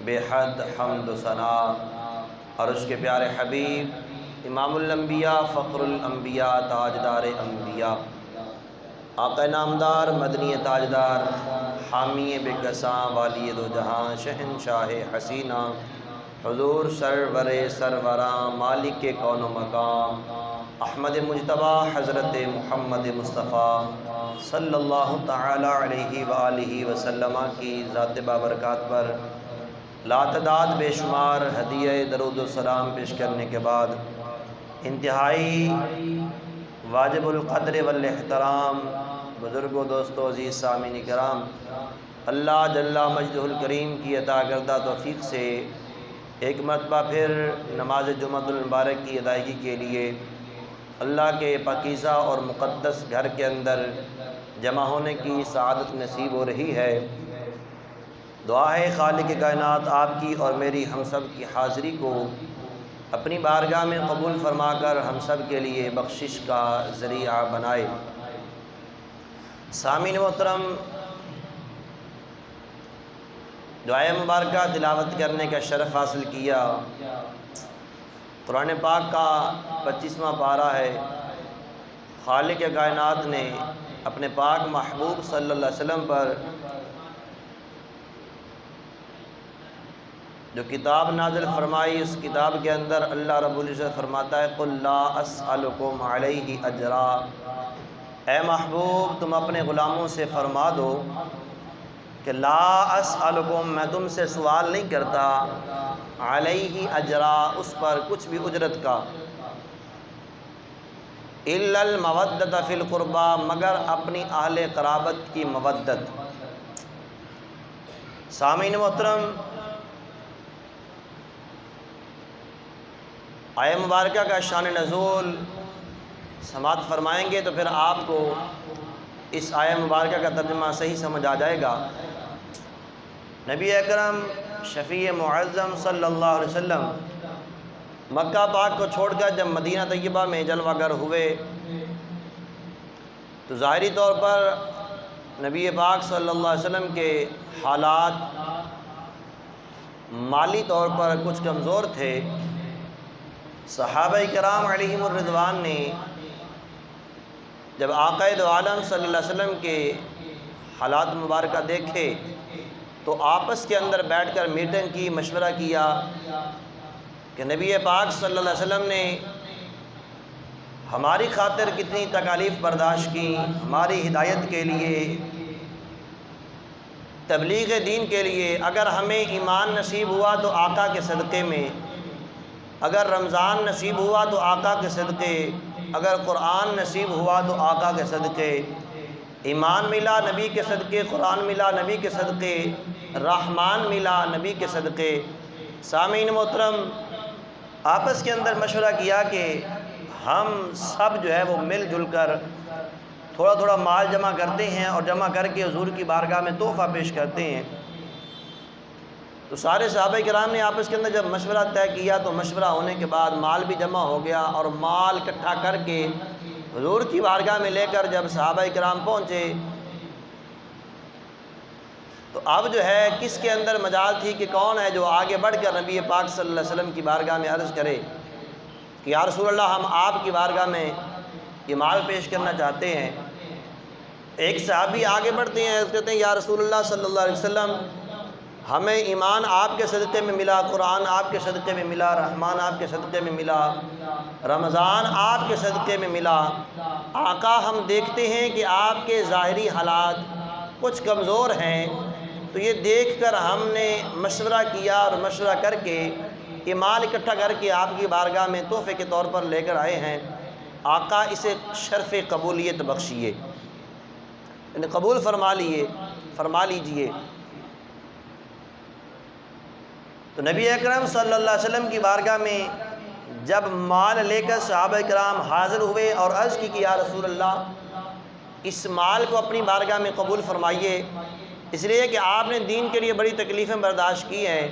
بے حد حمد و ثنا اور اس کے پیارے حبیب امام الانبیاء فخر الانبیاء تاجدار انبیاء آقا نامدار مدنی تاجدار حامی بے کساں والی دو جہاں شہنشاہ حسینہ حضور سرور سروراں مالک کون و مقام احمد مجتبی حضرت محمد مصطفیٰ صلی اللہ تعالی علیہ وآلہ وسلم کی ذات بابرکات پر لاتعداد بے شمار ہدیہ درود و سلام پیش کرنے کے بعد انتہائی واجب القدر والاحترام بزرگوں دوستو عزیز سامعین کرام، اللہ جل مجدہ الکریم کی عطا کردہ توفیق سے ایک مرتبہ پھر نماز جمعۃ المبارک کی ادائیگی کے لیے اللہ کے پاکیزہ اور مقدس گھر کے اندر جمع ہونے کی سعادت نصیب ہو رہی ہے۔ دعا ہے خالق کائنات آپ کی اور میری ہم سب کی حاضری کو اپنی بارگاہ میں قبول فرما کر ہم سب کے لیے بخشش کا ذریعہ بنائے۔ سامعین محترم، دعائے مبارکہ تلاوت کرنے کا شرف حاصل کیا۔ قرآن پاک کا 25واں پارہ ہے۔ خالق کائنات نے اپنے پاک محبوب صلی اللہ علیہ وسلم پر جو کتاب نازل فرمائی، اس کتاب کے اندر اللہ رب العزت فرماتا ہے قُلْ لَا أَسْأَلُكُمْ عَلَيْهِ أَجْرًا، اے محبوب تم اپنے غلاموں سے فرما دو کہ لا اسألکم، میں تم سے سوال نہیں کرتا، علیہ اجرا، اس پر کچھ بھی اجرت کا، الا المودۃ فی القربى، مگر اپنی اہل قرابت کی مودت۔ سامعین محترم، آیہ مبارکہ کا شان نزول سماعت فرمائیں گے تو پھر آپ کو اس آیہ مبارکہ کا ترجمہ صحیح سمجھ آ جائے گا۔ نبی اکرم شفیع معظم صلی اللہ علیہ وسلم مکہ پاک کو چھوڑ کر جب مدینہ طیبہ میں جلوہ گر ہوئے تو ظاہری طور پر نبی پاک صلی اللہ علیہ وسلم کے حالات مالی طور پر کچھ کمزور تھے۔ صحابہ کرام علیہم الرضوان نے جب آقا دو عالم صلی اللہ علیہ وسلم کے حالات مبارکہ دیکھے تو آپس کے اندر بیٹھ کر میٹنگ کی، مشورہ کیا کہ نبی پاک صلی اللہ علیہ وسلم نے ہماری خاطر کتنی تکالیف برداشت کی، ہماری ہدایت کے لیے، تبلیغ دین کے لیے۔ اگر ہمیں ایمان نصیب ہوا تو آقا کے صدقے میں، اگر رمضان نصیب ہوا تو آقا کے صدقے، اگر قرآن نصیب ہوا تو آقا کے صدقے، ایمان ملا نبی کے صدقے، قرآن ملا نبی کے صدقے، رحمان ملا نبی کے صدقے۔ سامعین محترم، آپس کے اندر مشورہ کیا کہ ہم سب جو ہے وہ مل جل کر تھوڑا تھوڑا مال جمع کرتے ہیں اور جمع کر کے حضور کی بارگاہ میں تحفہ پیش کرتے ہیں۔ تو سارے صحابہ کرام نے آپس کے اندر جب مشورہ طے کیا تو مشورہ ہونے کے بعد مال بھی جمع ہو گیا، اور مال اکٹھا کر کے حضور کی بارگاہ میں لے کر جب صحابہ کرام پہنچے تو اب جو ہے کس کے اندر مجال تھی کہ کون ہے جو آگے بڑھ کر نبی پاک صلی اللہ علیہ وسلم کی بارگاہ میں عرض کرے کہ یا رسول اللہ ہم آپ کی بارگاہ میں یہ مال پیش کرنا چاہتے ہیں۔ ایک صحابی آگے بڑھتے ہیں، عرض کرتے ہیں یا رسول اللہ صلی اللہ علیہ وسلم ہمیں ایمان آپ کے صدقے میں ملا، قرآن آپ کے صدقے میں ملا، رحمان آپ کے صدقے میں ملا، رمضان آپ کے صدقے میں ملا۔ آقا ہم دیکھتے ہیں کہ آپ کے ظاہری حالات کچھ کمزور ہیں، تو یہ دیکھ کر ہم نے مشورہ کیا اور مشورہ کر کے یہ مال اکٹھا کر کے آپ کی بارگاہ میں تحفے کے طور پر لے کر آئے ہیں۔ آقا اسے شرف قبولیت بخشیے، یعنی قبول فرما لیجئے۔ تو نبی اکرم صلی اللہ علیہ وسلم کی بارگاہ میں جب مال لے کر صحابہ کرام حاضر ہوئے اور عرض کی کہ یا رسول اللہ اس مال کو اپنی بارگاہ میں قبول فرمائیے، اس لیے کہ آپ نے دین کے لیے بڑی تکلیفیں برداشت کی ہیں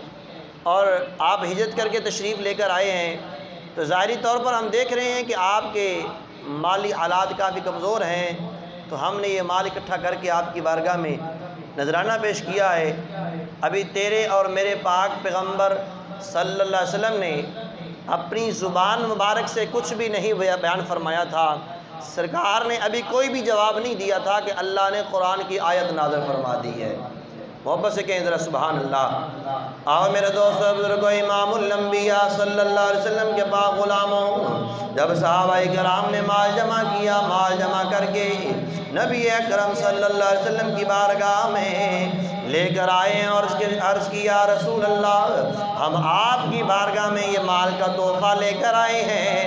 اور آپ ہجرت کر کے تشریف لے کر آئے ہیں، تو ظاہری طور پر ہم دیکھ رہے ہیں کہ آپ کے مالی حالات کافی کمزور ہیں، تو ہم نے یہ مال اکٹھا کر کے آپ کی بارگاہ میں نذرانہ پیش کیا ہے۔ ابھی تیرے اور میرے پاک پیغمبر صلی اللہ علیہ وسلم نے اپنی زبان مبارک سے کچھ بھی نہیں بیان فرمایا تھا، سرکار نے ابھی کوئی بھی جواب نہیں دیا تھا کہ اللہ نے قرآن کی آیت نازل فرما دی ہے۔ محبت سے کہیں ذرا سبحان اللہ۔ آؤ میرے دوستو بزرگو، امام الانبیاء صلی اللہ علیہ وسلم کے پاک غلاموں، جب صحابہ کرام نے مال جمع کیا، مال جمع کر کے نبی اکرم صلی اللہ علیہ وسلم کی بارگاہ میں لے کر آئے ہیں اور عرض کیا یا رسول اللہ، ہم آپ کی بارگاہ میں یہ مال کا تحفہ لے کر آئے ہیں،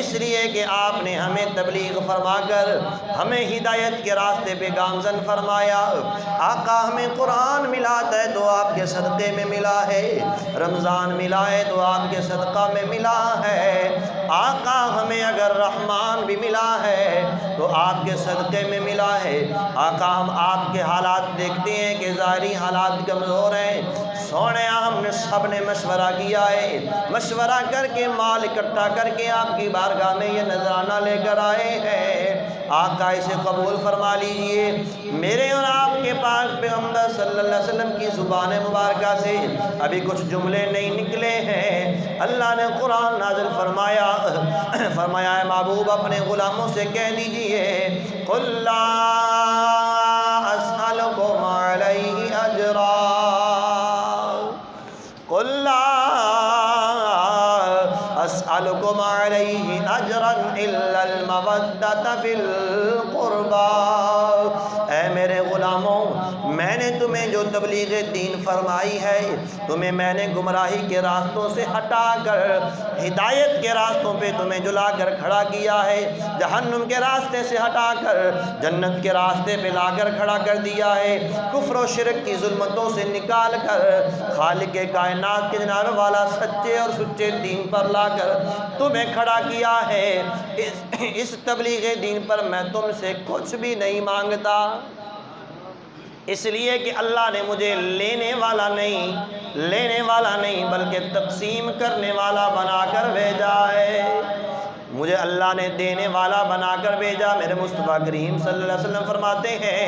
اس لیے کہ آپ نے ہمیں تبلیغ فرما کر ہمیں ہدایت کے راستے پہ گامزن فرمایا۔ آقا ہمیں قرآن ملا ہے تو آپ کے صدقے میں ملا ہے، رمضان ملا ہے تو آپ کے صدقہ میں ملا ہے، آقا ہمیں اگر رحمان بھی ملا ہے تو آپ کے صدقے میں ملا ہے۔ آقا ہم آپ کے حالات دیکھتے ہیں کہ ظاہری حالات کمزور ہیں، سونے ہم نے سب نے مشورہ کیا ہے، مشورہ کر کے مال اکٹھا کر کے آپ کی بارگاہ میں یہ نذرانہ لے کر آئے ہیں، آقا اسے قبول فرما لیجئے۔ میرے اور آپ کے پاک پیغمبر صلی اللہ علیہ وسلم کی زبان مبارکہ سے ابھی کچھ جملے نہیں نکلے ہیں، اللہ نے قرآن نازل فرمایا، فرمایا ہے محبوب اپنے غلاموں سے کہہ دیجئے قُلْ لَا أَسْأَلُكُمْ عَلَيْهِ أَجْرًا، قُلْ لَا أَسْأَلُكُمْ عَلَيْهِ أَجْرًا إِلَّا الْمَوَدَّةَ فِي الْقُرْبَى۔ اے میرے غلاموں، میں نے تمہیں جو تبلیغ دین فرمائی ہے، تمہیں میں نے گمراہی کے راستوں سے ہٹا کر ہدایت کے راستوں پہ تمہیں جلا کر کھڑا کیا ہے، جہنم کے راستے سے ہٹا کر جنت کے راستے پہ لا کر کھڑا کر دیا ہے، کفر و شرک کی ظلمتوں سے نکال کر خالق کائنات کے جناب والا سچے اور سچے دین پر لا کر تمہیں کھڑا کیا ہے۔ اس تبلیغ دین پر میں تم سے کچھ بھی نہیں مانگتا، اس لیے کہ اللہ نے مجھے لینے والا نہیں بلکہ تقسیم کرنے والا بنا کر بھیجا ہے، مجھے اللہ نے دینے والا بنا کر بھیجا۔ میرے مصطفیٰ کریم صلی اللہ علیہ وسلم فرماتے ہیں،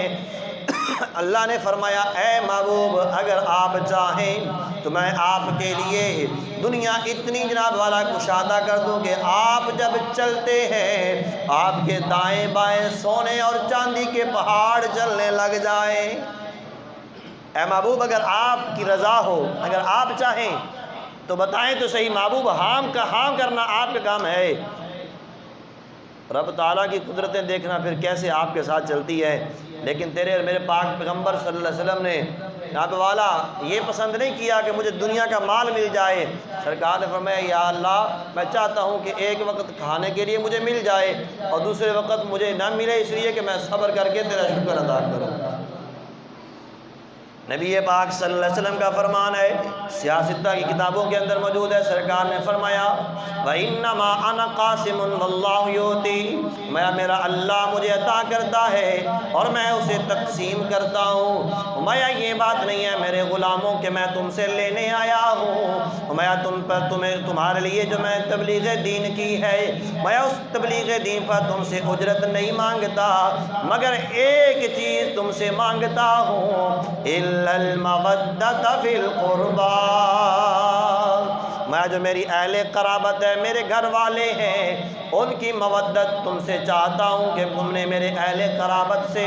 اللہ نے فرمایا اے محبوب اگر آپ چاہیں تو میں آپ کے لیے دنیا اتنی جناب والا کشادہ کر دوں کہ آپ جب چلتے ہیں آپ کے دائیں بائیں سونے اور چاندی کے پہاڑ چلنے لگ جائیں۔ اے محبوب اگر آپ کی رضا ہو، اگر آپ چاہیں تو بتائیں تو صحیح محبوب، ہاں کرنا آپ کا کام ہے۔ رب تعالیٰ کی قدرتیں دیکھنا پھر کیسے آپ کے ساتھ چلتی ہے، لیکن تیرے اور میرے پاک پیغمبر صلی اللہ علیہ وسلم نے جناب والا یہ پسند نہیں کیا کہ مجھے دنیا کا مال مل جائے، سرکار نے فرمایا یا اللہ میں چاہتا ہوں کہ ایک وقت کھانے کے لیے مجھے مل جائے اور دوسرے وقت مجھے نہ ملے، اس لیے کہ میں صبر کر کے تیرا شکر ادا کروں۔ نبی پاک صلی اللہ علیہ وسلم کا فرمان ہے، سیاستہ کی کتابوں کے اندر موجود ہے، سرکار نے فرمایا وَإِنَّمَا أَنَا قَاسِمٌ وَاللَّهُ يُؤْتِي، میرا اللہ مجھے عطا کرتا ہے اور میں اسے تقسیم کرتا ہوں۔ میں یہ بات نہیں ہے میرے غلاموں کہ میں تم سے لینے آیا ہوں، میں تمہارے لیے جو میں تبلیغ دین کی ہے، میں اس تبلیغ دین پر تم سے اجرت نہیں مانگتا، مگر ایک چیز تم سے مانگتا ہوں المودۃ فی القربى، میں جو میری اہل قرابت ہے، میرے گھر والے ہیں، ان کی مودت تم سے چاہتا ہوں کہ تم نے میرے اہل قرابت سے،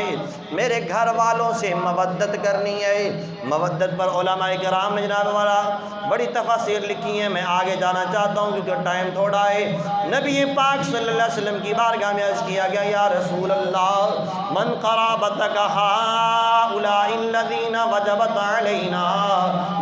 میرے گھر والوں سے مودت کرنی ہے۔ مودت پر علماء کرام نے جناب والا بڑی تفاسیر لکھی ہیں، میں آگے جانا چاہتا ہوں کیونکہ ٹائم تھوڑا ہے۔ نبی پاک صلی اللہ علیہ وسلم کی بارگاہ میں عرض کیا گیا یا رسول اللہ من قرابتک ہؤلاء الذین وجبت علینا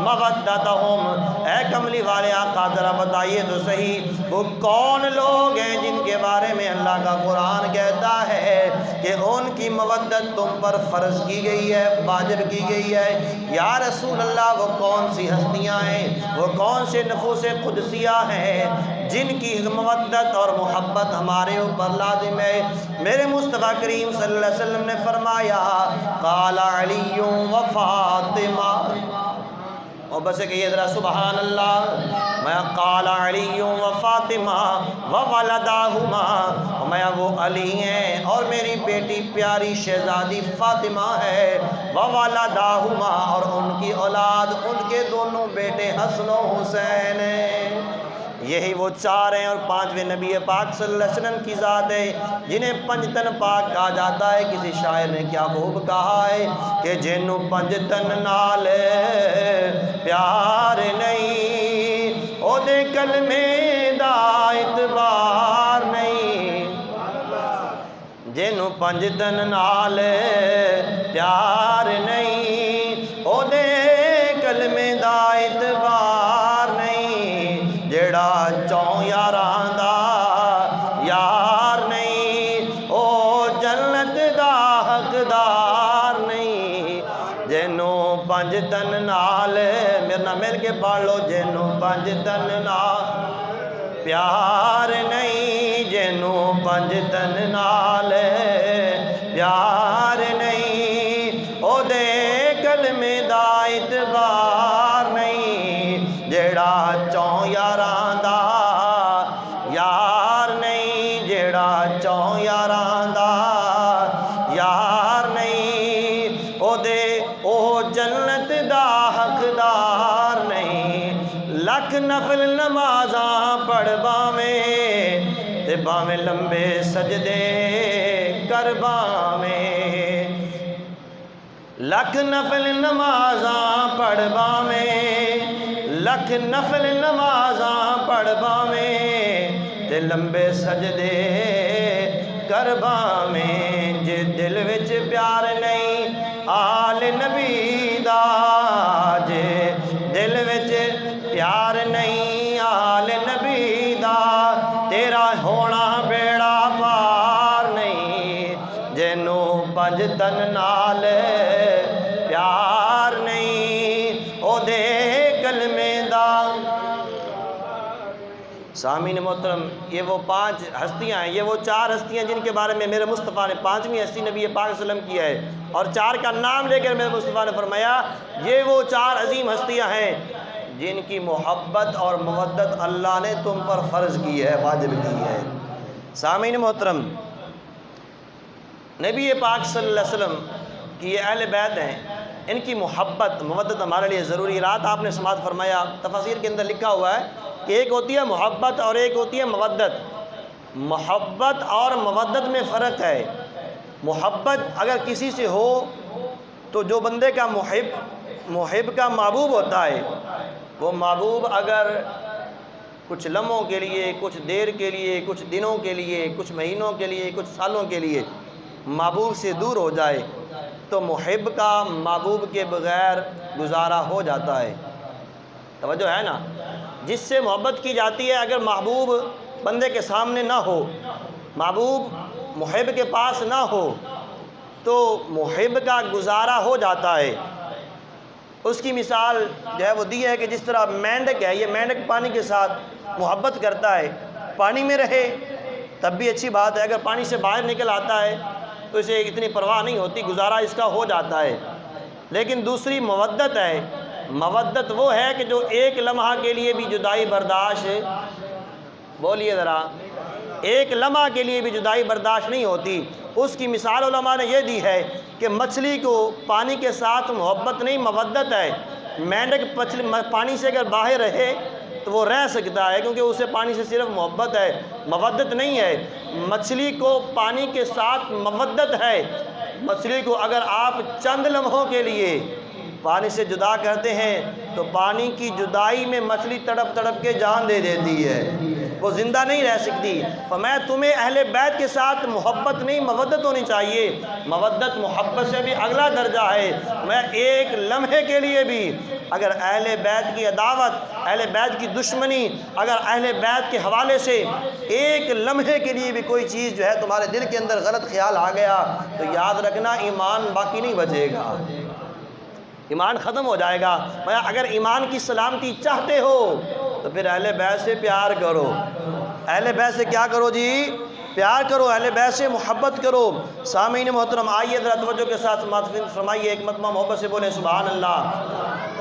مودتہم، اے کملی والے آقا ذرا بتائیے تو صحیح وہ کون لوگ ہیں جن کے بارے میں اللہ کا قرآن کہتا ہے کہ ان کی مودت تم پر فرض کی گئی ہے، واجب کی گئی ہے۔ یا رسول اللہ وہ کون سی ہستیاں ہیں، وہ کون سے نفوس قدسیہ ہیں جن کی مودت اور محبت ہمارے اوپر لازم ہے؟ میرے مصطفیٰ کریم صلی اللہ علیہ وسلم نے فرمایا قال علی و فاطمہ، اور بس کہیے ذرا سبحان اللہ۔ میں قال علی و فاطمہ و ولداہما، میں وہ علی ہیں اور میری بیٹی پیاری شہزادی فاطمہ ہے، و ولداہما، اور ان کی اولاد ان کے دونوں بیٹے حسن و حسین ہیں۔ یہی وہ چار ہیں اور پانچویں نبی پاک صلی اللہ علیہ وسلم کی ذات ہے جنہیں پنجتن پاک کہا جاتا ہے۔ کسی شاعر نے کیا خوب کہا ہے کہ جنوں پنجتن نال پیار نہیں، او دے کلمے دا اعتبار نہیں، جنوں پنجتن نال پیار نہیں، او دے کلمے دا اعتبار نہیں، جڑا چوں یاراں دا یار نہیں، او جنت دا حقدار نہیں، جنوں پنج تن نال، میرے نال مل کے پڑھ لو، جنوں پنج تن نال پیار نہیں، جنوں پنج تن نال پیار نہیں، او دے کلمے دا اعتبار نہیں، جڑا چوں یاراں دا یار نہیں، جڑا چوں یاراں دا یار نہیں، او دے او جنت دا حقدار نہیں۔ لکھ نفل نمازاں پڑھ باویں تے باویں لمبے سجدے کر باویں، لکھ نفل نمازاں پڑھ باویں، لکھ نفل نمازاں پڑھ باویں تے لمبے سجدے کر باویں، جے دل وچ پیار نہیں آل نبی دا، جے دل وچ پیار نہیں آل نبی دا، تیرا ہونا بیڑا پار نہیں، جنوں پنج تن نال پیار نہیں، او دے کلمے دا۔ سامعین محترم، یہ وہ پانچ ہستیاں ہیں، یہ وہ چار ہستیاں جن کے بارے میں میرے مصطفیٰ نے پانچویں ہستی نبی پاک صلی اللہ علیہ وسلم کی ہے، اور چار کا نام لے کر میرے مصطفیٰ نے فرمایا یہ وہ چار عظیم ہستیاں ہیں جن کی محبت اور مودت اللہ نے تم پر فرض کی ہے، واجب کی ہے۔ سامعین محترم، نبی پاک صلی اللہ علیہ وسلم کی یہ اہل بیت ہیں، ان کی محبت مودت ہمارے لیے ضروری ہے۔ رات آپ نے سماعت فرمایا، تفاسیر کے اندر لکھا ہوا ہے کہ ایک ہوتی ہے محبت اور ایک ہوتی ہے مودت۔ محبت اور مودت میں فرق ہے۔ محبت اگر کسی سے ہو تو جو بندے کا محب کا محبوب ہوتا ہے، وہ محبوب اگر کچھ لمحوں کے لیے، کچھ دیر کے لیے، کچھ دنوں کے لیے، کچھ مہینوں کے لیے، کچھ سالوں کے لیے محبوب سے دور ہو جائے تو محب کا محبوب کے بغیر گزارا ہو جاتا ہے۔ توجہ ہے نا؟ جس سے محبت کی جاتی ہے اگر محبوب بندے کے سامنے نہ ہو، محبوب محب کے پاس نہ ہو تو محب کا گزارا ہو جاتا ہے۔ اس کی مثال جو ہے وہ دی ہے کہ جس طرح مینڈک ہے، یہ مینڈک پانی کے ساتھ محبت کرتا ہے، پانی میں رہے تب بھی اچھی بات ہے، اگر پانی سے باہر نکل آتا ہے تو اسے اتنی پرواہ نہیں ہوتی، گزارا اس کا ہو جاتا ہے۔ لیکن دوسری مودت ہے، مودت وہ ہے کہ جو ایک لمحہ کے لیے بھی جدائی برداشت، بولیے ذرا، ایک لمحہ کے لیے بھی جدائی برداشت نہیں ہوتی۔ اس کی مثال علماء نے یہ دی ہے کہ مچھلی کو پانی کے ساتھ محبت نہیں مودت ہے۔ مینڈک پانی سے اگر باہر رہے تو وہ رہ سکتا ہے کیونکہ اسے پانی سے صرف محبت ہے، مودت نہیں ہے۔ مچھلی کو پانی کے ساتھ مودت ہے۔ مچھلی کو اگر آپ چند لمحوں کے لیے پانی سے جدا کرتے ہیں تو پانی کی جدائی میں مچھلی تڑپ تڑپ کے جان دے دیتی ہے، وہ زندہ نہیں رہ سکتی۔ فرمایا تمہیں اہل بیت کے ساتھ محبت نہیں مودت ہونی چاہیے۔ مودت محبت سے بھی اگلا درجہ ہے۔ میں ایک لمحے کے لیے بھی اگر اہل بیت کی عداوت، اہل بیت کی دشمنی، اگر اہل بیت کے حوالے سے ایک لمحے کے لیے بھی کوئی چیز جو ہے تمہارے دل کے اندر غلط خیال آ گیا تو یاد رکھنا ایمان باقی نہیں بچے گا، ایمان ختم ہو جائے گا۔ اگر ایمان کی سلامتی چاہتے ہو تو پھر اہل بیت سے پیار کرو۔ اہل بیت سے کیا کرو جی؟ پیار کرو، اہل بیت سے محبت کرو۔ سامعین محترم، آئیے ذرا توجہ کے ساتھ سماعت فرمائیے، ایک مرتبہ محبت سے بولیں سبحان اللہ۔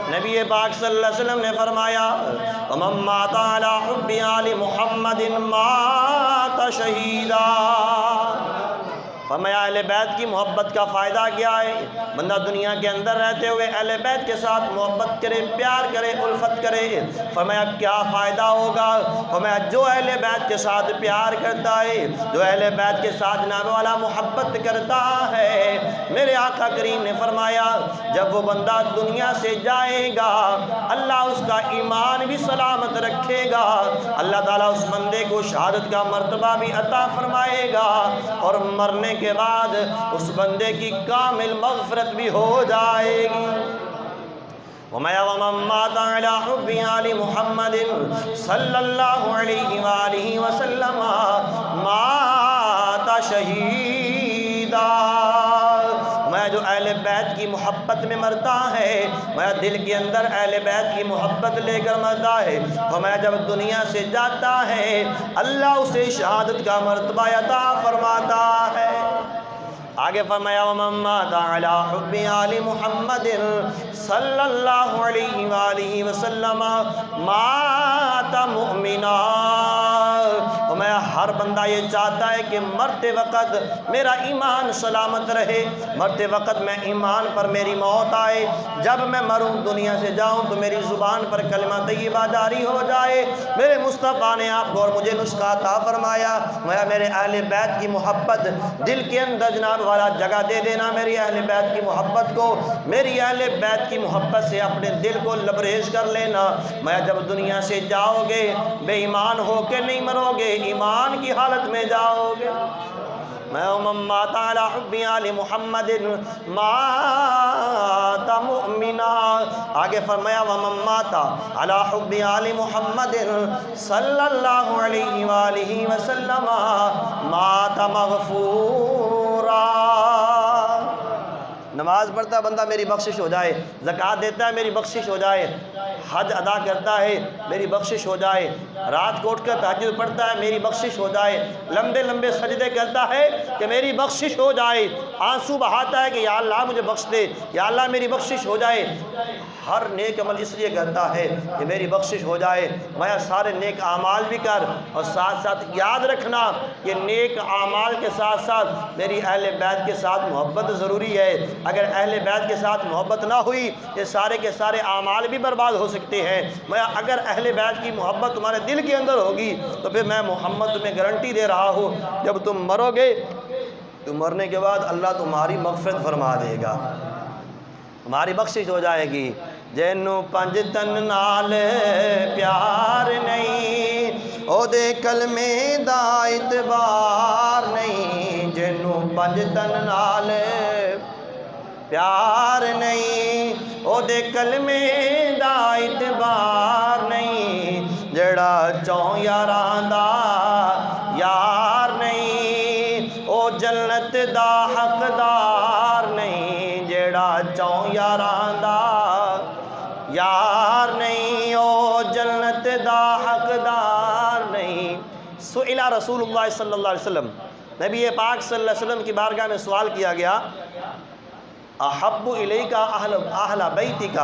نبی پاک صلی اللہ علیہ وسلم نے فرمایا وَمَن مَّاتَ عَلَىٰ حُبِّ آلِ مُحَمَّدٍ مَّاتَ شَہِیدًا۔ فرمایا اہل بیت کی محبت کا فائدہ کیا ہے؟ بندہ دنیا کے اندر رہتے ہوئے اہل بیت کے ساتھ محبت کرے، پیار کرے، الفت کرے، فرمایا کیا فائدہ ہوگا؟ فرمایا جو اہل بیت کے ساتھ پیار کرتا ہے، جو اہل بیت کے ساتھ جناب والا محبت کرتا ہے، میرے آقا کریم نے فرمایا جب وہ بندہ دنیا سے جائے گا اللہ اس کا ایمان بھی سلامت رکھے گا، اللہ تعالیٰ اس بندے کو شہادت کا مرتبہ بھی عطا فرمائے گا، اور مرنے کے بعد اس بندے کی کامل مغفرت بھی ہو جائے گی۔ وَمَن مَّاتَ عَلَىٰ حُبِّ آلِ مُحَمَّدٍ صلی اللہ علیہ وآلہ وسلم مَاتَ شہیدا۔ میں جو اہل بیت کی محبت میں مرتا ہے، میں دل کے اندر اہل بیت کی محبت لے کر مرتا ہے، اور میں جب دنیا سے جاتا ہے اللہ اسے شہادت کا مرتبہ عطا فرماتا ہے۔ آگے فرمایا وَمَن مَّاتَ عَلَىٰ حُبِّ آلِ مُحَمَّدٍ صلی اللہ علیہ وآلہ وسلم مَاتَ مُؤْمِنًا۔ اور میں ہر بندہ یہ چاہتا ہے کہ مرتے وقت میرا ایمان سلامت رہے، مرتے وقت میں ایمان پر میری موت آئے، جب میں مروں دنیا سے جاؤں تو میری زبان پر کلمہ طیبہ جاری ہو جائے۔ میرے مصطفیٰ نے آپ کو اور مجھے نسخہ عطا فرمایا، میں میرے اہل بیت کی محبت دل کے اندر جناب والا جگہ دے دینا، میری اہل بیت کی محبت کو، میری اہل بیت کی محبت سے اپنے دل کو لبریز کر لینا۔ میں جب دنیا سے جاؤ گے بے ایمان ہو کے نہیں مرو گے، ایمان کی حالت میں جاؤ گے۔ میں وَمَن مَّاتَ عَلَىٰ حُبِّ آلِ مُحَمَّدٍ مَّاتَ مُؤْمِنًا۔ آگے فرمایا وَمَن مَّاتَ عَلَىٰ حُبِّ آلِ مُحَمَّدٍ صلی اللہ علیہ وآلہ وسلم مَاتَ مغفورا۔ نماز پڑھتا ہے بندہ میری بخشش ہو جائے، زکوٰۃ دیتا ہے میری بخشش ہو جائے، حج ادا کرتا ہے میری بخشش ہو جائے، رات کو اٹھ کر تہجد پڑھتا ہے میری بخشش ہو جائے، لمبے لمبے سجدے کرتا ہے کہ میری بخشش ہو جائے، آنسو بہاتا ہے کہ یا اللہ مجھے بخش دے، یا اللہ میری بخشش ہو جائے۔ ہر نیک عمل اس لیے کرتا ہے کہ میری بخشش ہو جائے۔ میں سارے نیک اعمال بھی کر، اور ساتھ ساتھ یاد رکھنا کہ نیک اعمال کے ساتھ ساتھ میری اہل بیت کے ساتھ محبت ضروری ہے۔ اگر اہل بیت کے ساتھ محبت نہ ہوئی یہ سارے کے سارے اعمال بھی برباد ہو سکتے ہیں۔ میں اگر اہل بیت کی محبت تمہارے دل کے اندر ہوگی تو پھر میں محمد تمہیں گارنٹی دے رہا ہوں جب تم مرو گے تو مرنے کے بعد اللہ تمہاری مغفرت فرما دے گا، تمہاری بخشش ہو جائے گی۔ جینوں پنج تن نال پیار نہیں او دے کلمے دا اعتبار نہیں، جینوں پنج تن نال پیار نہیں او دے کلمے دا اعتبار نہیں، جڑا چوں یاراں دا یار نہیں او جنت دا حقدار نہیں، جڑا چوں یاراں دا یار نہیں او جنت دا حقدار نہیں۔ سئل رسول اللہ صلی اللہ علیہ وسلم، نبی پاک صلی اللہ علیہ وسلم کی بارگاہ میں سوال کیا گیا احب الیک اہل بیتک،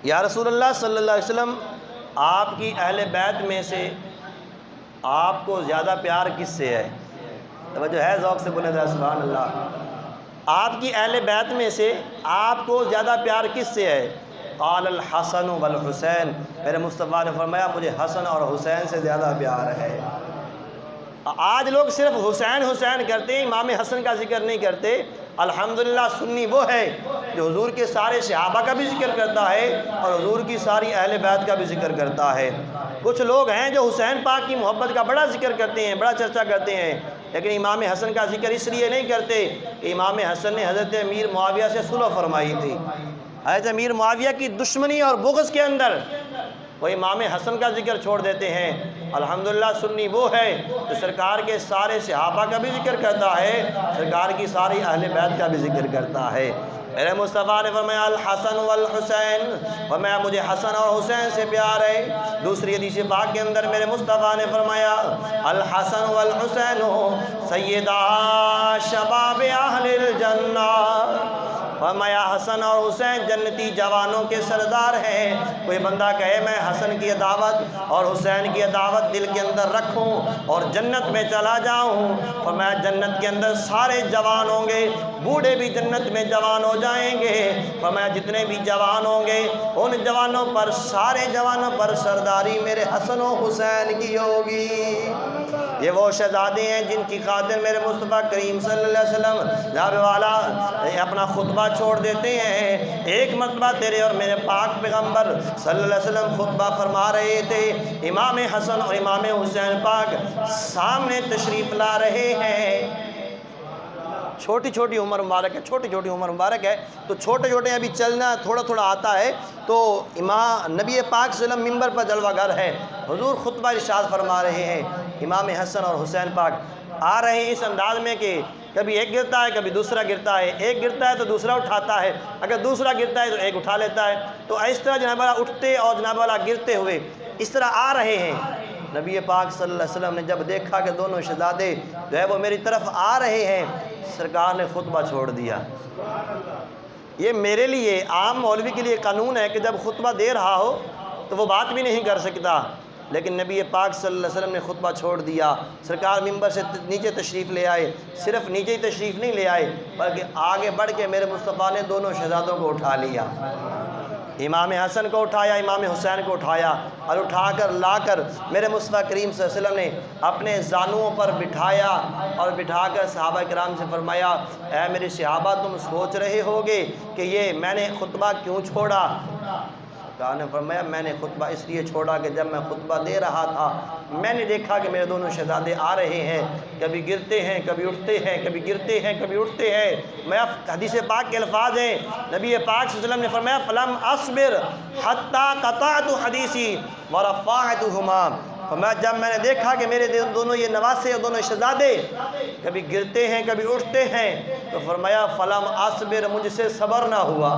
یا رسول اللہ صلی اللہ علیہ وسلم آپ کی اہل بیت میں سے آپ کو زیادہ پیار کس سے ہے؟ توجہ ہے، ذوق سے بولے ذرا سبحان اللہ۔ آپ کی اہل بیت میں سے آپ کو زیادہ پیار کس سے ہے؟ قال الحسن والحسین، میرے مصطفیٰ نے فرمایا مجھے حسن اور حسین سے زیادہ پیار ہے۔ آج لوگ صرف حسین حسین کرتے ہیں، امام حسن کا ذکر نہیں کرتے۔ الحمدللہ سنی وہ ہے جو حضور کے سارے صحابہ کا بھی ذکر کرتا ہے اور حضور کی ساری اہل بیت کا بھی ذکر کرتا ہے۔ کچھ لوگ ہیں جو حسین پاک کی محبت کا بڑا ذکر کرتے ہیں، بڑا چرچا کرتے ہیں، لیکن امام حسن کا ذکر اس لیے نہیں کرتے کہ امام حسن نے حضرت امیر معاویہ سے صلح فرمائی تھی۔ حضرت امیر معاویہ کی دشمنی اور بغض کے اندر وہ امام حسن کا ذکر چھوڑ دیتے ہیں۔ الحمدللہ سنی وہ ہے جو سرکار کے سارے صحابہ کا بھی ذکر کرتا ہے، سرکار کی ساری اہل بیت کا بھی ذکر کرتا ہے۔ میرے مصطفیٰ نے فرمایا الحسن والحسین، فرمایا مجھے حسن اور حسین سے پیار ہے۔ دوسری حدیث پاک کے اندر میرے مصطفیٰ نے فرمایا الحسن والحسین سیدا شباب اہل الجنہ، فرمایا حسن اور حسین جنتی جوانوں کے سردار ہیں۔ کوئی بندہ کہے میں حسن کی دعوت اور حسین کی دعوت دل کے اندر رکھوں اور جنت میں چلا جاؤں، فرمایا جنت کے اندر سارے جوان ہوں گے، بوڑھے بھی جنت میں جوان ہو جائیں گے، فرمایا جتنے بھی جوان ہوں گے ان جوانوں پر، سارے جوانوں پر سرداری میرے حسن و حسین کی ہوگی۔ یہ وہ شہزادے ہیں جن کی خاطر میرے مصطفیٰ کریم صلی اللہ علیہ وسلم جناب والا اپنا خطبہ چھوڑ دیتے ہیں۔ ایک مرتبہ تیرے اور میرے پاک پیغمبر صلی اللہ علیہ وسلم خطبہ فرما رہے تھے، امام حسن اور امام حسین پاک سامنے تشریف لا رہے ہیں۔ چھوٹی چھوٹی عمر مبارک ہے، چھوٹی چھوٹی عمر مبارک ہے، تو چھوٹے چھوٹے ابھی چلنا تھوڑا تھوڑا آتا ہے، تو امام نبی پاک صلی اللہ علیہ وسلم ممبر پر جلوہ گر ہے، حضور خطبہ ارشاد فرما رہے ہیں۔ امام حسن اور حسین پاک آ رہے ہیں اس انداز میں کہ کبھی ایک گرتا ہے کبھی دوسرا گرتا ہے، ایک گرتا ہے تو دوسرا اٹھاتا ہے، اگر دوسرا گرتا ہے تو ایک اٹھا لیتا ہے، تو اس طرح جناب والا اٹھتے اور جناب والا گرتے ہوئے اس طرح آ رہے ہیں۔ نبی پاک صلی اللہ علیہ وسلم نے جب دیکھا کہ دونوں شہزادے جو ہے وہ میری طرف آ رہے ہیں، سرکار نے خطبہ چھوڑ دیا۔ یہ میرے لیے عام مولوی کے لیے قانون ہے کہ جب خطبہ دے رہا ہو تو وہ بات بھی نہیں کر سکتا، لیکن نبی پاک صلی اللہ علیہ وسلم نے خطبہ چھوڑ دیا۔ سرکار ممبر سے نیچے تشریف لے آئے، صرف نیچے ہی تشریف نہیں لے آئے بلکہ آگے بڑھ کے میرے مصطفیٰ نے دونوں شہزادوں کو اٹھا لیا، امام حسن کو اٹھایا، امام حسین کو اٹھایا، اور اٹھا کر لا کر میرے مصطفیٰ کریم صلی اللہ علیہ وسلم نے اپنے زانوؤں پر بٹھایا اور بٹھا کر صحابہ کرام سے فرمایا، اے میرے صحابہ تم سوچ رہے ہوگے کہ یہ میں نے خطبہ کیوں چھوڑا؟ سرکار نے فرمایا میں نے خطبہ اس لیے چھوڑا کہ جب میں خطبہ دے رہا تھا میں نے دیکھا کہ میرے دونوں شہزادے آ رہے ہیں، کبھی گرتے ہیں کبھی اٹھتے ہیں، کبھی گرتے ہیں کبھی اٹھتے ہیں۔ میں حدیث پاک کے الفاظ ہیں، نبی پاک صلی اللہ علیہ وسلم نے فرمایا فلم اصبر حتی قطعت حدیثی ورفعتہما، فرمایا جب میں نے دیکھا کہ میرے دونوں یہ نواسے اور دونوں شہزادے کبھی گرتے ہیں کبھی اٹھتے ہیں، تو فرمایا فلم اصبر، مجھ سے صبر نہ ہوا،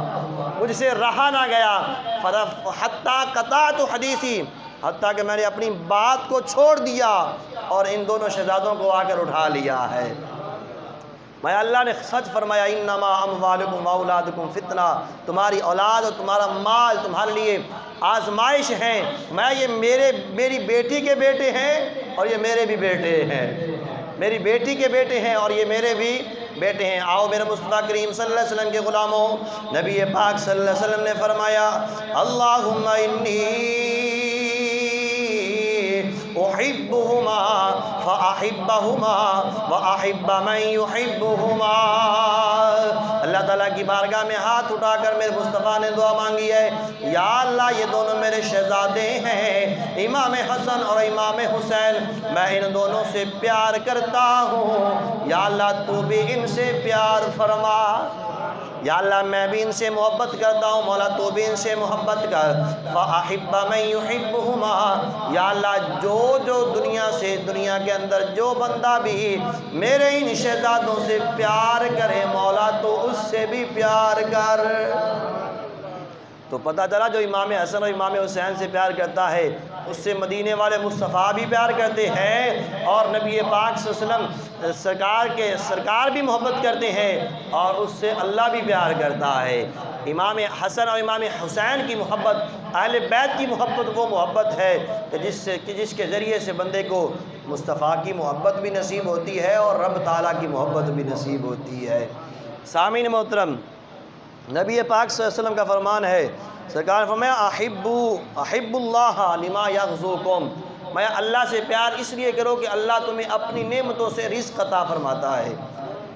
مجھ سے رہا نہ گیا، حتی قطعت حدیثی، حتیٰ کہ میں نے اپنی بات کو چھوڑ دیا اور ان دونوں شہزادوں کو آ کر اٹھا لیا ہے۔ میں اللہ نے سچ فرمایا انما اموالکم واولادکم فتنہ، تمہاری اولاد اور تمہارا مال تمہارے لیے آزمائش ہیں۔ میں یہ میری بیٹی کے بیٹے ہیں اور یہ میرے بھی بیٹے ہیں، میری بیٹی کے بیٹے ہیں اور یہ میرے بھی بیٹے ہیں۔ آؤ میرے مصطفیٰ کریم صلی اللہ علیہ وسلم کے غلاموں، نبی پاک صلی اللہ علیہ وسلم نے فرمایا اللہم انی احبہما فاحبہما واحب من یحبہما۔ اللہ تعالیٰ کی بارگاہ میں ہاتھ اٹھا کر میرے مصطفیٰ نے دعا مانگی ہے، یا اللہ یہ دونوں میرے شہزادے ہیں، امام حسن اور امام حسین، میں ان دونوں سے پیار کرتا ہوں، یا اللہ تو بھی ان سے پیار فرما، یا اللہ میں بھی ان سے محبت کرتا ہوں، مولا تو بھی ان سے محبت کر، فَأَحِبَّ مَن يُحِبُّهُمَا، یا اللہ جو دنیا کے اندر جو بندہ بھی میرے ان شہزادوں سے پیار کرے، مولا تو اس سے بھی پیار کر۔ تو پتہ چلا جو امام حسن اور امام حسین سے پیار کرتا ہے اس سے مدینے والے مصطفیٰ بھی پیار کرتے ہیں، اور نبی پاک صلی اللہ علیہ وسلم سرکار بھی محبت کرتے ہیں، اور اس سے اللہ بھی پیار کرتا ہے۔ امام حسن اور امام حسین کی محبت، اہل بیت کی محبت وہ محبت ہے کہ جس کے ذریعے سے بندے کو مصطفیٰ کی محبت بھی نصیب ہوتی ہے اور رب تعالیٰ کی محبت بھی نصیب ہوتی ہے۔ سامعین محترم، نبی پاک صلی اللہ علیہ وسلم کا فرمان ہے، سرکار فرمایا احب اللہ لما یغزوکم، میں اللہ سے پیار اس لیے کرو کہ اللہ تمہیں اپنی نعمتوں سے رزق عطا فرماتا ہے،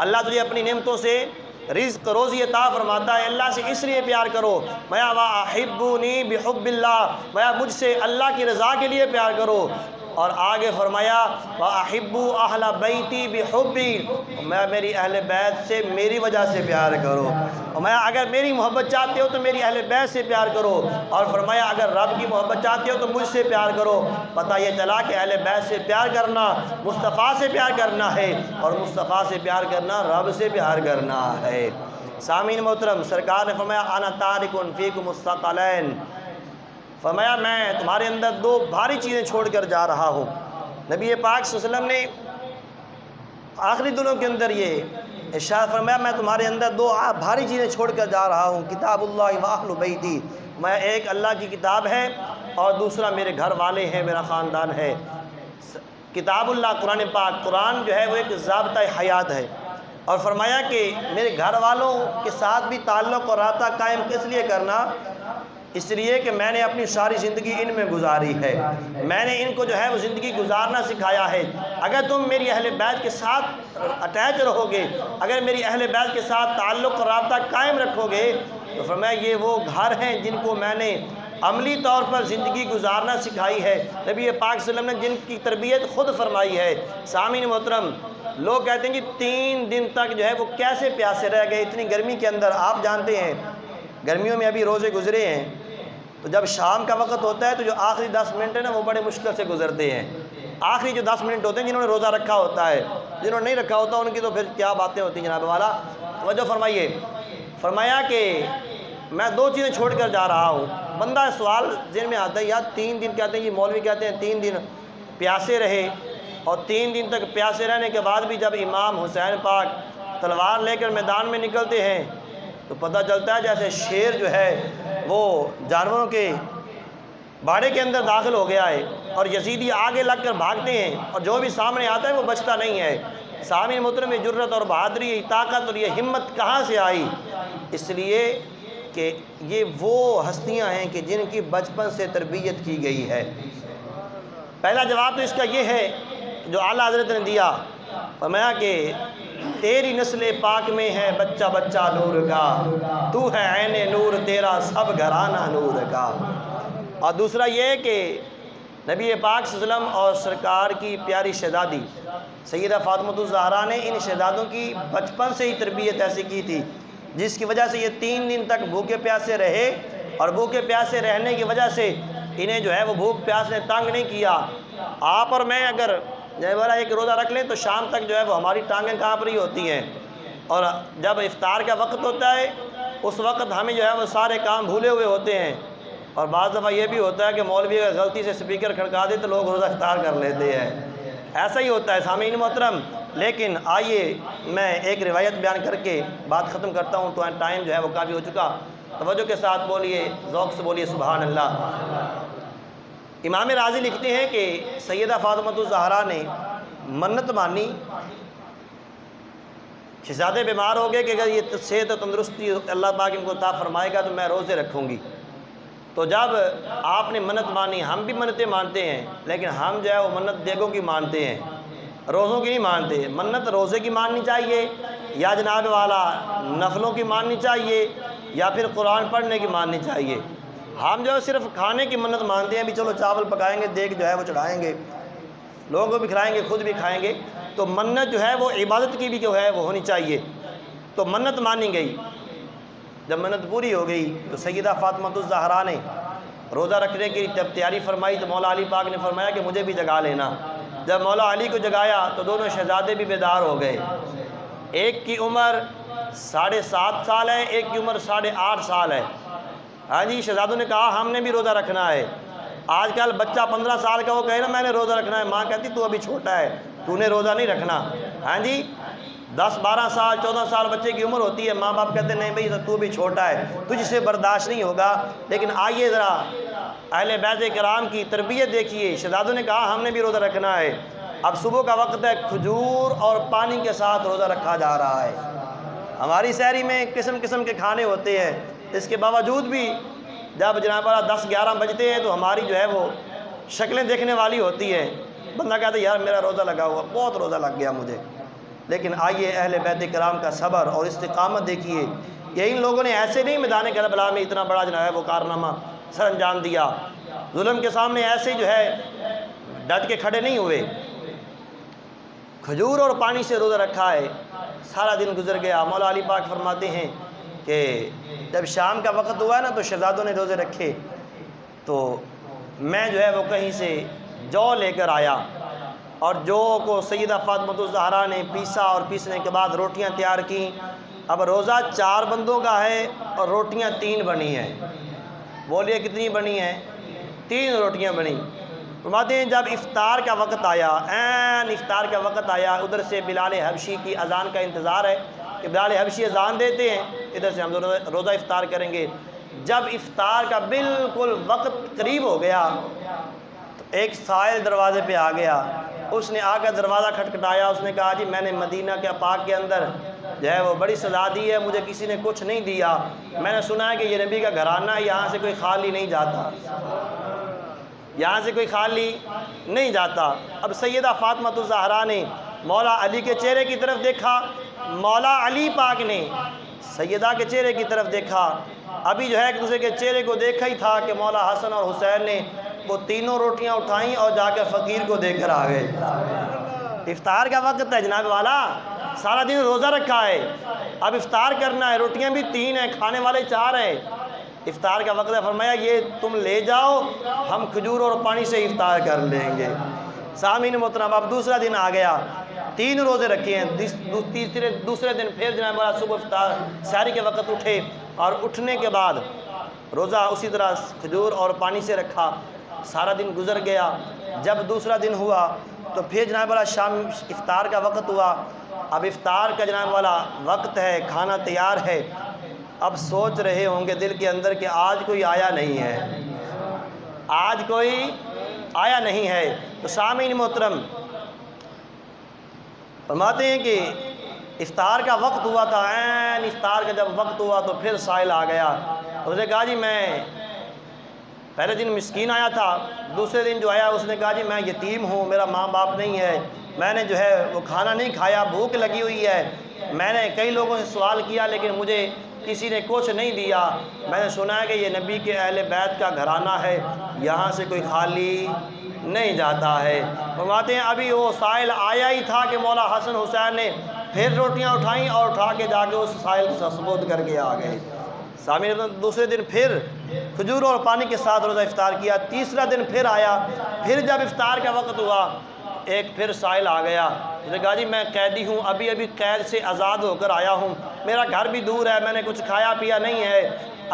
اللہ تجھے اپنی نعمتوں سے رزق روزی عطا فرماتا ہے، اللہ سے اس لیے پیار کرو۔ میں واحبونی بحب اللہ، میں مجھ سے اللہ کی رضا کے لیے پیار کرو۔ اور آگے فرمایا وَأَحِبُّوا أَهْلَ بَيْتِي بِحُبِّي، میں میری اہل بیت سے میری وجہ سے پیار کرو، اور میں اگر میری محبت چاہتے ہو تو میری اہل بیت سے پیار کرو، اور فرمایا اگر رب کی محبت چاہتے ہو تو مجھ سے پیار کرو۔ پتہ یہ چلا کہ اہل بیت سے پیار کرنا مصطفیٰ سے پیار کرنا ہے، اور مصطفیٰ سے پیار کرنا رب سے پیار کرنا ہے۔ سامعین محترم، سرکار نے فرمایا انا تارک فیکم الثقلین، فرمایا میں تمہارے اندر دو بھاری چیزیں چھوڑ کر جا رہا ہوں۔ نبی پاک صلی اللہ علیہ وسلم نے آخری دنوں کے اندر یہ ارشاد فرمایا میں تمہارے اندر دو بھاری چیزیں چھوڑ کر جا رہا ہوں، کتاب اللہ و اہل بیتی، میں ایک اللہ کی کتاب ہے اور دوسرا میرے گھر والے ہیں، میرا خاندان ہے۔ کتاب اللہ قرآن پاک، قرآن جو ہے وہ ایک ضابطہ حیات ہے، اور فرمایا کہ میرے گھر والوں کے ساتھ بھی تعلق اور رابطہ قائم کس لیے کرنا؟ اس لیے کہ میں نے اپنی ساری زندگی ان میں گزاری ہے، میں نے ان کو جو ہے وہ زندگی گزارنا سکھایا ہے۔ اگر تم میری اہل بیت کے ساتھ اٹیچ رہو گے، اگر میری اہل بیت کے ساتھ تعلق اور رابطہ قائم رکھو گے، تو فرمایا یہ وہ گھر ہیں جن کو میں نے عملی طور پر زندگی گزارنا سکھائی ہے۔ نبی پاک صلی اللہ علیہ وسلم نے جن کی تربیت خود فرمائی ہے۔ سامعین محترم، لوگ کہتے ہیں کہ 3 دن تک جو ہے وہ کیسے پیاسے رہ گئے اتنی گرمی کے اندر؟ آپ جانتے ہیں گرمیوں میں ابھی روزے گزرے ہیں، تو جب شام کا وقت ہوتا ہے تو جو آخری 10 منٹ ہے نا وہ بڑے مشکل سے گزرتے ہیں۔ آخری جو 10 منٹ ہوتے ہیں جنہوں نے روزہ رکھا ہوتا ہے، جنہوں نے نہیں رکھا ہوتا ان کی تو پھر کیا باتیں ہوتی ہیں جناب والا۔ توجہ فرمائیے، فرمایا کہ میں 2 چیزیں چھوڑ کر جا رہا ہوں۔ بندہ سوال ذہن میں آتا ہے، یار 3 دن کہتے ہیں جی، مولوی کہتے ہیں 3 دن پیاسے رہے، اور 3 دن تک پیاسے رہنے کے بعد بھی جب امام حسین پاک تلوار لے کر میدان میں نکلتے ہیں تو پتہ چلتا ہے جیسے شیر جو ہے وہ جانوروں کے باڑے کے اندر داخل ہو گیا ہے، اور یزیدی آگے لگ کر بھاگتے ہیں، اور جو بھی سامنے آتا ہے وہ بچتا نہیں ہے۔ سامعین محترم، یہ جرت اور بہادری، یہ طاقت اور یہ ہمت کہاں سے آئی؟ اس لیے کہ یہ وہ ہستیاں ہیں کہ جن کی بچپن سے تربیت کی گئی ہے۔ پہلا جواب تو اس کا یہ ہے جو اعلیٰ حضرت نے دیا، فرمایا کہ تیری نسل پاک میں ہے بچہ بچہ نور کا، تو ہے عین نور تیرا سب گھرانہ نور کا۔ اور دوسرا یہ کہ نبی پاک صلی اللہ علیہ وسلم اور سرکار کی پیاری شہزادی سیدہ فاطمہ الزہرا نے ان شہزادوں کی بچپن سے ہی تربیت ایسی کی تھی، جس کی وجہ سے یہ 3 دن تک بھوکے پیاسے رہے، اور بھوکے پیاسے رہنے کی وجہ سے انہیں جو ہے وہ بھوک پیاس نے تنگ نہیں کیا۔ آپ اور میں اگر ایک روزہ رکھ لیں تو شام تک جو ہے وہ ہماری ٹانگیں کانپ رہی ہوتی ہیں، اور جب افطار کا وقت ہوتا ہے اس وقت ہمیں جو ہے وہ سارے کام بھولے ہوئے ہوتے ہیں، اور بعض دفعہ یہ بھی ہوتا ہے کہ مولوی اگر غلطی سے سپیکر کھڑکا دے تو لوگ روزہ افطار کر لیتے ہیں، ایسا ہی ہوتا ہے سامعین محترم۔ لیکن آئیے میں ایک روایت بیان کر کے بات ختم کرتا ہوں، تو ٹائم جو ہے وہ کافی ہو چکا۔ توجہ کے ساتھ بولیے، ذوق سے بولیے سبحان اللہ۔ امام راضی لکھتے ہیں کہ سیدہ فاطمہ الزہرا نے منت مانی، شہزادے بیمار ہو گئے کہ اگر یہ صحت و تندرستی اللہ پاک ان کو عطا فرمائے گا تو میں روزے رکھوں گی۔ تو جب آپ نے منت مانی، ہم بھی منتیں مانتے ہیں لیکن ہم جو ہے وہ منت دیگوں کی مانتے ہیں، روزوں کی نہیں مانتے۔ منت روزے کی ماننی چاہیے، یا جناب والا نفلوں کی ماننی چاہیے، یا پھر قرآن پڑھنے کی ماننی چاہیے۔ ہم جو ہے صرف کھانے کی منت مانتے ہیں، بھی چلو چاول پکائیں گے، دیگ جو ہے وہ چڑھائیں گے، لوگوں کو بھی کھلائیں گے، خود بھی کھائیں گے۔ تو منت جو ہے وہ عبادت کی بھی جو ہے وہ ہونی چاہیے۔ تو منت مانی گئی، جب منت پوری ہو گئی تو سیدہ فاطمہ الزہرا نے روزہ رکھنے کی جب تیاری فرمائی تو مولا علی پاک نے فرمایا کہ مجھے بھی جگا لینا۔ جب مولا علی کو جگایا تو دونوں شہزادے بھی بیدار ہو گئے۔ ایک کی عمر 7.5 سال ہے، ایک کی عمر 8.5 سال ہے۔ ہاں جی، شہزادوں نے کہا ہم نے بھی روزہ رکھنا ہے۔ آج کل بچہ 15 سال کا وہ کہے نا میں نے روزہ رکھنا ہے، ماں کہتی تو ابھی چھوٹا ہے، تو نے روزہ نہیں رکھنا۔ ہاں جی، 10 12 سال 14 سال بچے کی عمر ہوتی ہے، ماں باپ کہتے ہیں نہیں بھائی تو بھی چھوٹا ہے، تجھ سے برداشت نہیں ہوگا۔ لیکن آئیے ذرا اہل بیت کرام کی تربیت دیکھیے، شہزادوں نے کہا ہم نے بھی روزہ رکھنا ہے۔ اب صبح کا وقت ہے، کھجور اور پانی کے ساتھ روزہ رکھا جا رہا ہے۔ ہماری سحری میں قسم قسم کے کھانے ہوتے ہیں، اس کے باوجود بھی جب جناب والا 10 11 بجتے ہیں تو ہماری جو ہے وہ شکلیں دیکھنے والی ہوتی ہے۔ بندہ کہتا ہے یار میرا روزہ لگا ہوا، بہت روزہ لگ گیا مجھے۔ لیکن آئیے اہل بیت کرام کا صبر اور استقامت دیکھیے، یہ ان لوگوں نے ایسے نہیں میدان کربلا میں اتنا بڑا جو ہے وہ کارنامہ سر انجام دیا، ظلم کے سامنے ایسے جو ہے ڈٹ کے کھڑے نہیں ہوئے۔ کھجور اور پانی سے روزہ رکھا ہے، سارا دن گزر گیا۔ مولا علی پاک فرماتے ہیں کہ جب شام کا وقت ہوا نا تو شہزادوں نے روزے رکھے، تو میں جو ہے وہ کہیں سے جو لے کر آیا، اور جو کو سیدہ فاطمہ الزہرا نے پیسا، اور پیسنے کے بعد روٹیاں تیار کیں۔ اب روزہ 4 بندوں کا ہے اور روٹیاں 3 بنی ہیں۔ بولیے کتنی بنی ہیں؟ 3 روٹیاں بنی۔ فرماتے ہیں جب افطار کا وقت آیا، عین افطار کا وقت آیا، ادھر سے بلال حبشی کی اذان کا انتظار ہے، کہ بلال حبشی اذان دیتے ہیں، ادھر سے ہم روزہ افطار کریں گے۔ جب افطار کا بالکل وقت قریب ہو گیا تو ایک سائل دروازے پہ آ گیا، اس نے آ کر دروازہ کھٹکھٹایا، اس نے کہا جی میں نے مدینہ کے پاک کے اندر جو ہے وہ بڑی سزا دی ہے، مجھے کسی نے کچھ نہیں دیا، میں نے سنا ہے کہ یہ نبی کا گھرانہ ہے، یہاں سے کوئی خالی نہیں جاتا، یہاں سے کوئی خالی نہیں جاتا۔ اب سیدہ فاطمہ الزہرا نے مولا علی کے چہرے کی طرف دیکھا، مولا علی پاک نے سیدہ کے چہرے کی طرف دیکھا، ابھی جو ہے ایک دوسرے کے چہرے کو دیکھا ہی تھا کہ مولا حسن اور حسین نے وہ تینوں روٹیاں اٹھائیں اور جا کے فقیر کو دے کر آ گئے۔ افطار کا وقت ہے جناب والا، سارا دن روزہ رکھا ہے، اب افطار کرنا ہے، روٹیاں بھی 3 ہیں، کھانے والے 4 ہیں، افطار کا وقت ہے، فرمایا یہ تم لے جاؤ، ہم کھجور اور پانی سے افطار کر لیں گے۔ سامعین محترم، اب دوسرا دن آ گیا، 3 روزے رکھے ہیں، دوسرے دن پھر جناب والا صبح افطار سحری کے وقت اٹھے، اور اٹھنے کے بعد روزہ اسی طرح کھجور اور پانی سے رکھا، سارا دن گزر گیا۔ جب دوسرا دن ہوا تو پھر جناب والا شام افطار کا وقت ہوا، اب افطار کا جناب والا وقت ہے، کھانا تیار ہے، اب سوچ رہے ہوں گے دل کے اندر کہ آج کوئی آیا نہیں ہے، آج کوئی آیا نہیں ہے۔ تو سامعین محترم فرماتے ہیں کہ افطار کا وقت ہوا تھا، عین افطار کا جب وقت ہوا تو پھر سائل آ گیا، اس نے کہا جی میں پہلے دن مسکین آیا تھا، دوسرے دن جو آیا اس نے کہا جی میں یتیم ہوں، میرا ماں باپ نہیں ہے، میں نے جو ہے وہ کھانا نہیں کھایا، بھوک لگی ہوئی ہے، میں نے کئی لوگوں سے سوال کیا لیکن مجھے کسی نے کچھ نہیں دیا، میں نے سنا ہے کہ یہ نبی کے اہل بیت کا گھرانہ ہے، یہاں سے کوئی خالی نہیں جاتا ہے۔ فرماتے ہیں ابھی وہ سائل آیا ہی تھا کہ مولا حسن حسین نے پھر روٹیاں اٹھائیں اور اٹھا کے جا کے اس سائل کو سپرد کر کے آ گئے۔ سامعین دوسرے دن پھر کھجور اور پانی کے ساتھ روزہ افطار کیا، تیسرا دن پھر آیا، پھر جب افطار کا وقت ہوا ایک پھر سائل آ گیا، اس نے کہا جی میں قیدی ہوں، ابھی قید سے آزاد ہو کر آیا ہوں، میرا گھر بھی دور ہے، میں نے کچھ کھایا پیا نہیں ہے،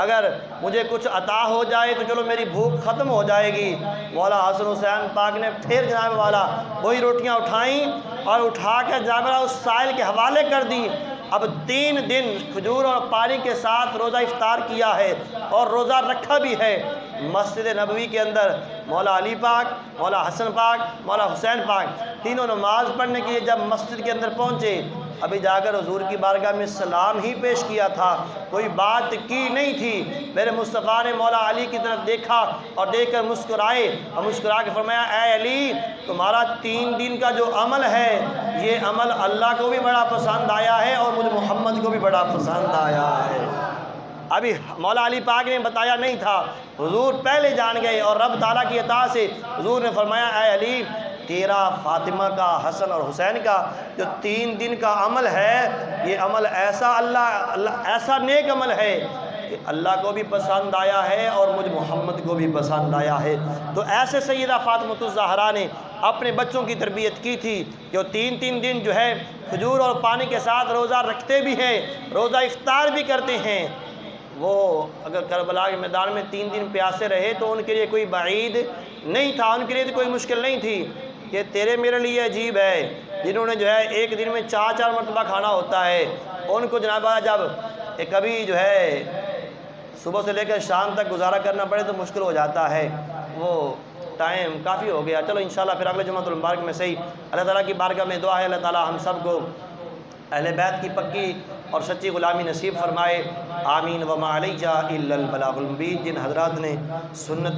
اگر مجھے کچھ عطا ہو جائے تو چلو میری بھوک ختم ہو جائے گی۔ مولا حسن حسین پاک نے پھر جناب والا وہی روٹیاں اٹھائیں اور اٹھا کے جناب والا اس سائل کے حوالے کر دی۔ اب 3 دن کھجور اور پانی کے ساتھ روزہ افطار کیا ہے اور روزہ رکھا بھی ہے۔ مسجد نبوی کے اندر مولا علی پاک، مولا حسن پاک، مولا حسین پاک تینوں نماز پڑھنے کے لیے جب مسجد کے اندر پہنچے، ابھی جا کر حضور کی بارگاہ میں سلام ہی پیش کیا تھا، کوئی بات کی نہیں تھی۔ میرے مصطفیٰ نے مولا علی کی طرف دیکھا اور دیکھ کر مسکرائے اور مسکرا کے فرمایا اے علی تمہارا 3 دن کا جو عمل ہے یہ عمل اللہ کو بھی بڑا پسند آیا ہے اور مجھے محمد کو بھی بڑا پسند آیا ہے۔ ابھی مولا علی پاک نے بتایا نہیں تھا، حضور پہلے جان گئے اور رب تعالیٰ کی عطا سے حضور نے فرمایا اے علی تیرا فاطمہ کا، حسن اور حسین کا جو 3 دن کا عمل ہے یہ عمل ایسا ایسا نیک عمل ہے کہ اللہ کو بھی پسند آیا ہے اور مجھ محمد کو بھی پسند آیا ہے۔ تو ایسے سیدہ فاطمہ الزہرا نے اپنے بچوں کی تربیت کی تھی کہ وہ 3 دن جو ہے کھجور اور پانی کے ساتھ روزہ رکھتے بھی ہیں، روزہ افطار بھی کرتے ہیں۔ وہ اگر کربلا کے میدان میں 3 دن پیاسے رہے تو ان کے لیے کوئی بعید نہیں تھا، ان کے لیے کوئی مشکل نہیں تھی۔ کہ تیرے میرے لیے عجیب ہے جنہوں نے جو ہے ایک دن میں 4 مرتبہ کھانا ہوتا ہے، ان کو جناب جب کبھی جو ہے صبح سے لے کر شام تک گزارا کرنا پڑے تو مشکل ہو جاتا ہے۔ وہ ٹائم کافی ہو گیا، چلو انشاءاللہ پھر اگلے جمعۃ المبارک میں صحیح اللہ تعالیٰ کی بارگاہ میں دعا ہے اللہ تعالیٰ ہم سب کو اہل بیت کی پکی اور سچی غلامی نصیب فرمائے، آمین۔ وما علیہ الا البلاغ المبین۔ جن حضرات نے سنت